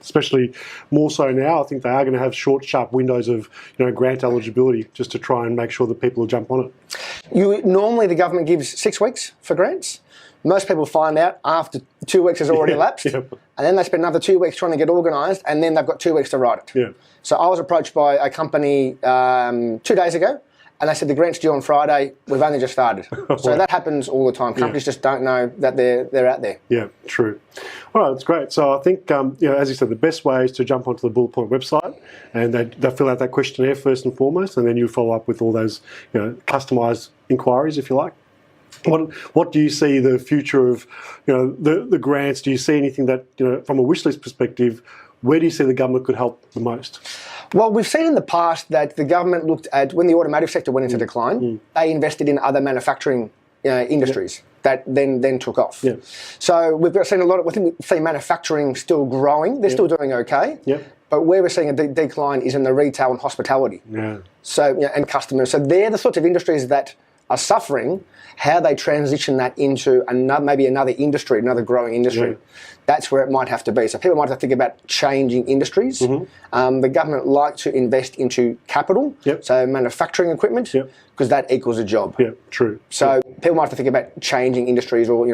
especially more so now. I think they are going to have short, sharp windows of grant eligibility just to try and make sure that people will jump on it. Normally the government gives 6 weeks for grants. Most people find out after 2 weeks has already elapsed, and then they spend another 2 weeks trying to get organised, and then they've got 2 weeks to write it. Yeah. So I was approached by a company 2 days ago, and they said the grant's due on Friday. We've only just started. So that happens all the time. Companies just don't know that they're out there. Yeah, true. All right, that's great. So I think, as you said, the best way is to jump onto the Bullet Point website, and they fill out that questionnaire first and foremost, and then you follow up with all those customised inquiries, if you like. What do you see the future of the grants? Do you see anything that from a wish list perspective? Where do you see the government could help the most? Well, we've seen in the past that the government looked at, when the automotive sector went into decline, they invested in other manufacturing industries that then took off. Yeah. So we've seen a lot of, I think we see manufacturing still growing. They're still doing okay. Yeah. But where we're seeing a decline is in the retail and hospitality. Yeah. So, and customers. So they're the sorts of industries that are suffering. How they transition that into maybe another industry, another growing industry, that's where it might have to be. So people might have to think about changing industries. The government like to invest into capital, so manufacturing equipment, because that equals a job. Yeah, true. So people might have to think about changing industries or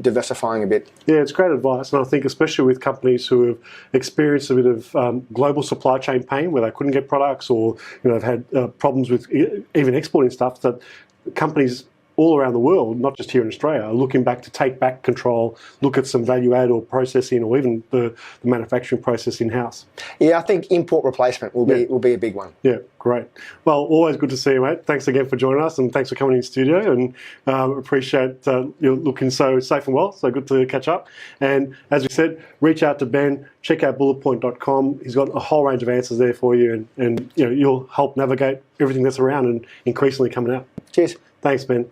diversifying a bit. Yeah, it's great advice, and I think especially with companies who have experienced a bit of global supply chain pain, where they couldn't get products, or have had problems with even exporting stuff, that companies all around the world, not just here in Australia, are looking back to take back control, look at some value add or processing, or even the manufacturing process in-house. Yeah, I think import replacement will be a big one. Yeah, great. Well, always good to see you, mate. Thanks again for joining us, and thanks for coming in the studio, and appreciate you looking so safe and well, so good to catch up. And as we said, reach out to Ben, check out bulletpoint.com. He's got a whole range of answers there for you, and you'll help navigate everything that's around and increasingly coming out. Cheers. Thanks, Ben.